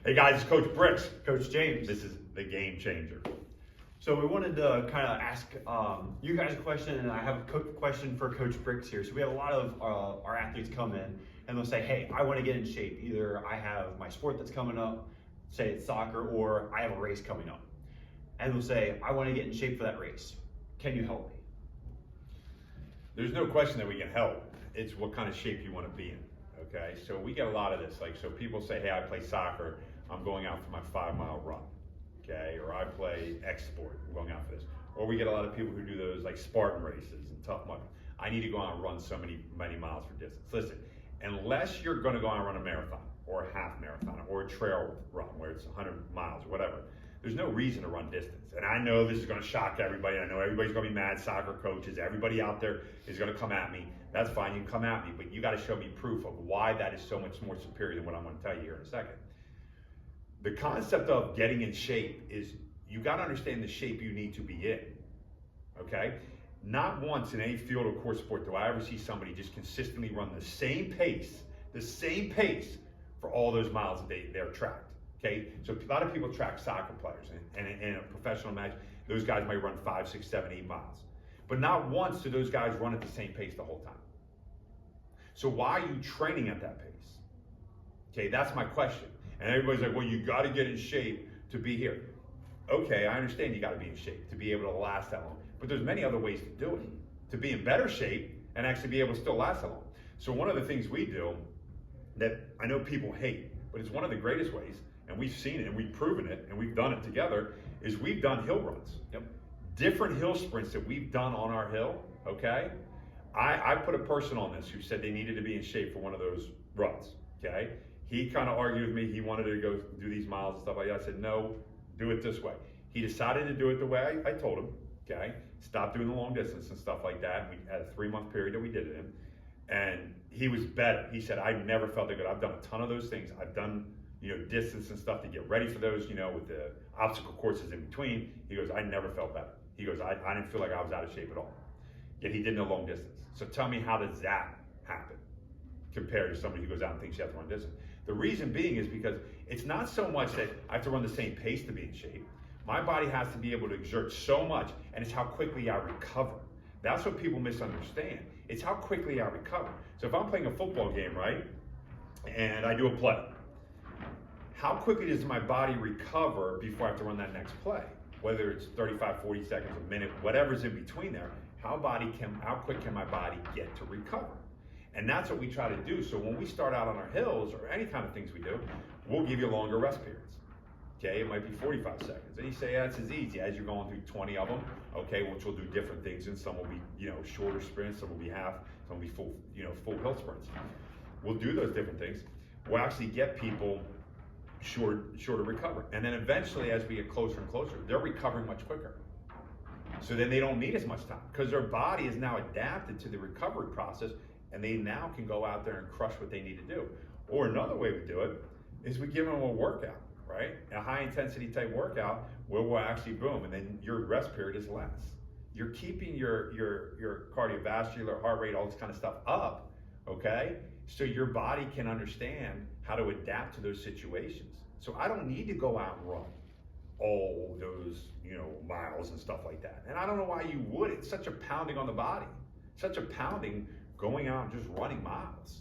Hey guys, it's Coach Bricks. Coach James. This is the Game Changer. So we wanted to kind of ask you guys a question, and I have a question for Coach Bricks here. So we have a lot of our athletes come in, and they'll say, hey, I want to get in shape. Either I have my sport that's coming up, say it's soccer, or I have a race coming up. And they'll say, I want to get in shape for that race. Can you help me? There's no question that we can help. It's what kind of shape you want to be in, okay? So we get a lot of this. So people say, hey, I play soccer. I'm going out for my 5-mile run, okay? Or I play X sport, I'm going out for this. Or we get a lot of people who do those like Spartan races and Tough Mudder. I need to go out and run so many miles for distance. Listen, unless you're gonna go out and run a marathon or a half marathon or a trail run where it's 100 miles or whatever, there's no reason to run distance. And I know this is gonna shock everybody. I know everybody's gonna be mad, soccer coaches, everybody out there is gonna come at me. That's fine, you can come at me, but you gotta show me proof of why that is so much more superior than what I'm gonna tell you here in a second. The concept of getting in shape is you got to understand the shape you need to be in, okay? Not once in any field or court sport do I ever see somebody just consistently run the same pace for all those miles that they're tracked, okay? So a lot of people track soccer players, and in a professional match, those guys might run 5, 6, 7, 8 miles. But not once do those guys run at the same pace the whole time. So why are you training at that pace? Okay, that's my question. And everybody's like, well, you got to get in shape to be here. Okay, I understand you got to be in shape to be able to last that long. But there's many other ways to do it, to be in better shape and actually be able to still last that long. So one of the things we do that I know people hate, but it's one of the greatest ways, and we've seen it and we've proven it and we've done it together, is we've done hill runs. Yep. Different hill sprints that we've done on our hill, okay? I put a person on this who said they needed to be in shape for one of those runs, okay? He kind of argued with me. He wanted to go do these miles and stuff like that. I said, no, do it this way. He decided to do it the way I told him, okay? Stop doing the long distance and stuff like that. We had a 3-month period that we did it in. And he was better. He said, I never felt that good. I've done a ton of those things. I've done, distance and stuff to get ready for those, with the obstacle courses in between. He goes, I never felt better. He goes, I didn't feel like I was out of shape at all. Yet he did no long distance. So tell me, how does that happen compared to somebody who goes out and thinks you have to run distance? The reason being is because it's not so much that I have to run the same pace to be in shape. My body has to be able to exert so much, and it's how quickly I recover. That's what people misunderstand. It's how quickly I recover. So if I'm playing a football game, right, and I do a play, how quickly does my body recover before I have to run that next play? Whether it's 35, 40 seconds, a minute, whatever's in between there, how quick can my body get to recover? And that's what we try to do. So when we start out on our hills or any kind of things we do, we'll give you longer rest periods. Okay, it might be 45 seconds. And you say, that's as easy as you're going through 20 of them, okay, which will do different things. And some will be, shorter sprints, some will be half, some will be full, full hill sprints. We'll do those different things. We'll actually get people shorter recovery. And then eventually, as we get closer and closer, they're recovering much quicker. So then they don't need as much time because their body is now adapted to the recovery process, and they now can go out there and crush what they need to do. Or another way we do it is we give them a workout, right? A high intensity type workout where we'll actually boom, and then your rest period is less. You're keeping your cardiovascular, heart rate, all this kind of stuff up, okay? So your body can understand how to adapt to those situations. So I don't need to go out and run all those, miles and stuff like that. And I don't know why you would. It's such a pounding on the body, such a pounding going out and just running miles.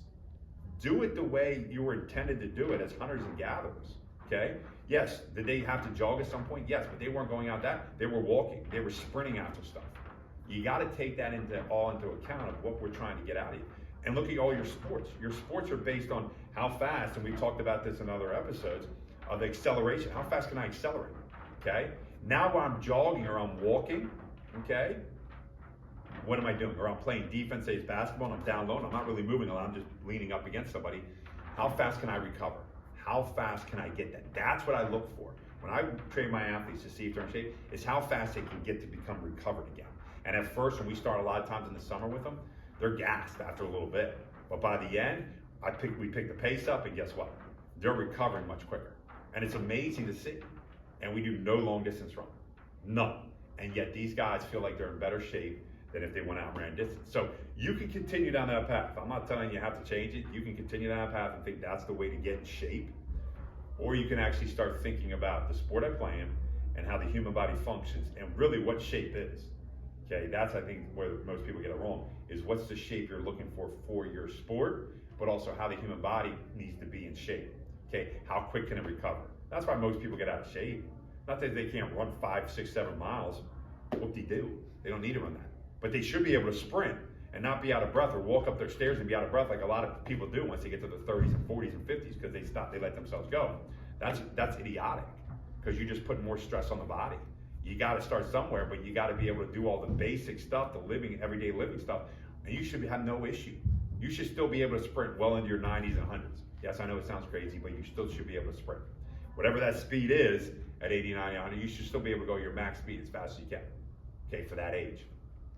Do it the way you were intended to do it as hunters and gatherers, okay? Yes, did they have to jog at some point? Yes, but they weren't going out they were walking, they were sprinting after stuff. You gotta take that into account of what we're trying to get out of you. And look at all your sports. Your sports are based on how fast, and we've talked about this in other episodes, of the acceleration. How fast can I accelerate, okay? Now when I'm jogging or I'm walking, okay, what am I doing? Or I'm playing defense, say it's basketball, and I'm down low, and I'm not really moving a lot, I'm just leaning up against somebody. How fast can I recover? How fast can I get that? That's what I look for. When I train my athletes to see if they're in shape, is how fast they can get to become recovered again. And at first, when we start a lot of times in the summer with them, they're gassed after a little bit. But by the end, we pick the pace up, and guess what? They're recovering much quicker. And it's amazing to see. And we do no long distance run, none. And yet these guys feel like they're in better shape than if they went out and ran distance. So you can continue down that path. I'm not telling you have to change it. You can continue down that path and think that's the way to get in shape. or you can actually start thinking about the sport I play in and how the human body functions and really what shape is. Okay, that's I think where most people get it wrong, is what's the shape you're looking for your sport, but also how the human body needs to be in shape. Okay, how quick can it recover? That's why most people get out of shape. Not that they can't run 5, 6, 7 miles. Whoop-de-doo. They don't need to run that. But they should be able to sprint and not be out of breath or walk up their stairs and be out of breath like a lot of people do once they get to the 30s and 40s and 50s because they let themselves go. That's idiotic because you just put more stress on the body. You got to start somewhere, but you got to be able to do all the basic stuff, the everyday living stuff, and you should have no issue. You should still be able to sprint well into your 90s and 100s. Yes, I know it sounds crazy, but you still should be able to sprint. Whatever that speed is at 80, 90, 100, you should still be able to go your max speed as fast as you can, okay, for that age.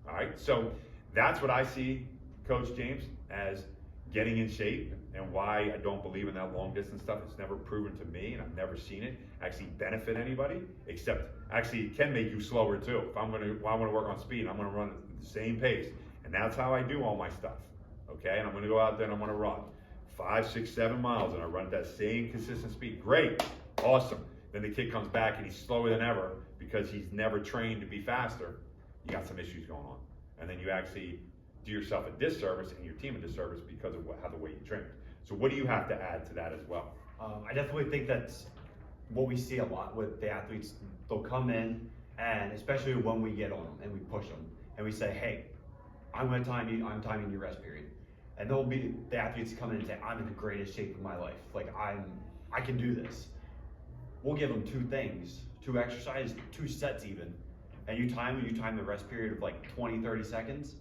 All right, so that's what I see, Coach James, as getting in shape and why I don't believe in that long distance stuff. It's never proven to me, and I've never seen it actually benefit anybody, except actually it can make you slower too. If I want to work on speed, I'm going to run at the same pace, and that's how I do all my stuff, okay? And I'm going to go out there and I'm going to run 5, 6, 7 miles, and I run at that same consistent speed. Great, awesome. Then the kid comes back and he's slower than ever because he's never trained to be faster. You got some issues going on, and then you actually do yourself a disservice and your team a disservice because of how the way you train. So what do you have to add to that as well? I definitely think that's what we see a lot with the athletes. They'll come in, and especially when we get on them and we push them and we say, hey, I'm timing your rest period. And there'll be the athletes come in and say, I'm in the greatest shape of my life. Like I can do this. We'll give them 2 things, 2 exercises, 2 sets even. And you time the rest period of like 20, 30 seconds.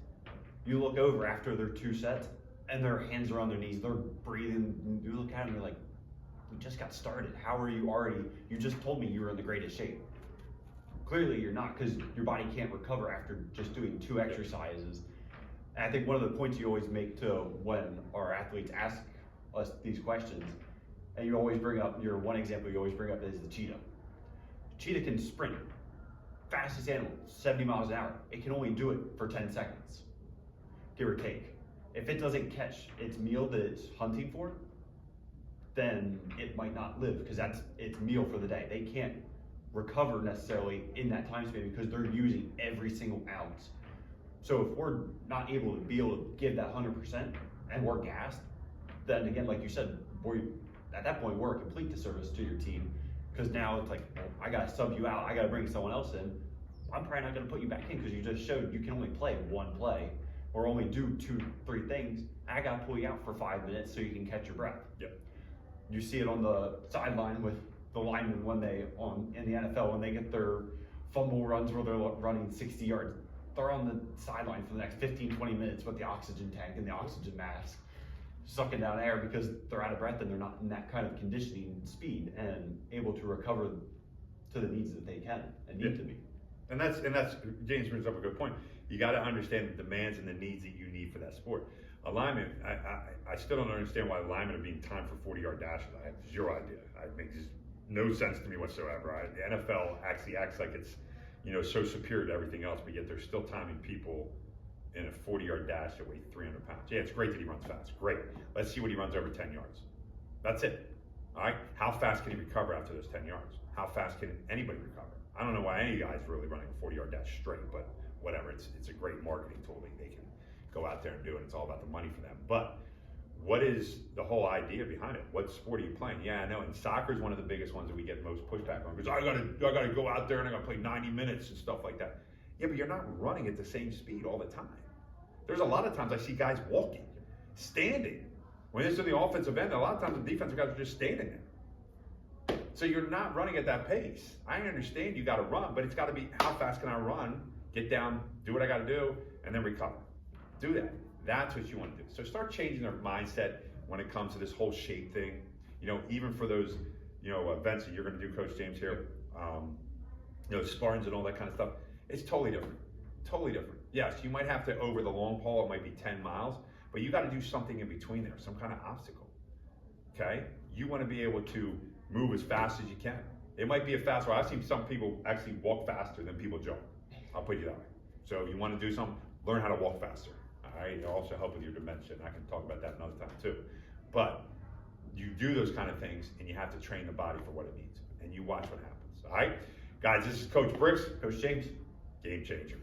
You look over after their 2 sets and their hands are on their knees, they're breathing. You look at them, you're like, we just got started. How are you already, you just told me you were in the greatest shape. Clearly you're not, because your body can't recover after just doing 2 exercises. And I think one of the points you always make to when our athletes ask us these questions, and you always bring up, your one example you always bring up is the cheetah. Cheetah can sprint, fastest animal, 70 miles an hour. It can only do it for 10 seconds, give or take. If it doesn't catch its meal that it's hunting for, then it might not live because that's its meal for the day. They can't recover necessarily in that time span because they're using every single ounce. So if we're not able to give that 100% and we're gassed, then again, like you said, at that point we're a complete disservice to your team because now it's like, well, I gotta sub you out, I gotta bring someone else in. I'm probably not gonna put you back in because you just showed you can only play 1 play or only do 2, 3 things. I gotta pull you out for 5 minutes so you can catch your breath. Yep. You see it on the sideline with the linemen in the NFL when they get their fumble runs where they're running 60 yards. They're on the sideline for the next 15, 20 minutes with the oxygen tank and the oxygen mask, sucking down air because they're out of breath and they're not in that kind of conditioning speed and able to recover to the needs that they can and need to be. And that's James brings up a good point. You got to understand the demands and the needs that you need for that sport. A lineman, I still don't understand why linemen are being timed for 40-yard dashes. I have 0 idea. It makes no sense to me whatsoever. The NFL actually acts like it's, so superior to everything else, but yet they're still timing people in a 40-yard dash that weigh 300 pounds. Yeah, it's great that he runs fast. Great. Let's see what he runs over 10 yards. That's it. All right. How fast can he recover after those 10 yards? How fast can anybody recover? I don't know why any guy's really running a 40-yard dash straight, but whatever. It's a great marketing tool. They can go out there and do it. It's all about the money for them. But what is the whole idea behind it? What sport are you playing? Yeah, I know. And soccer is one of the biggest ones that we get most pushback on because I gotta go out there and I gotta play 90 minutes and stuff like that. Yeah, but you're not running at the same speed all the time. There's a lot of times I see guys walking, standing. When it's in the offensive end, a lot of times the defensive guys are just standing there. So you're not running at that pace. I understand you got to run, but it's got to be how fast can I run, get down, do what I got to do, and then recover. Do that. That's what you want to do. So start changing their mindset when it comes to this whole shape thing. Even for those, events that you're going to do, Coach James here, Spartans and all that kind of stuff. It's totally different. Totally different. Yes, you might have to, over the long haul, it might be 10 miles, but you got to do something in between there, some kind of obstacle. Okay? You want to be able to move as fast as you can. It might be a fast way. I've seen some people actually walk faster than people jump. I'll put you that way. So if you want to do something, learn how to walk faster. All right? It'll also help with your dimension. I can talk about that another time too. But you do those kind of things, and you have to train the body for what it needs, and you watch what happens. All right, guys, this is Coach Bricks, Coach James. Game Changer.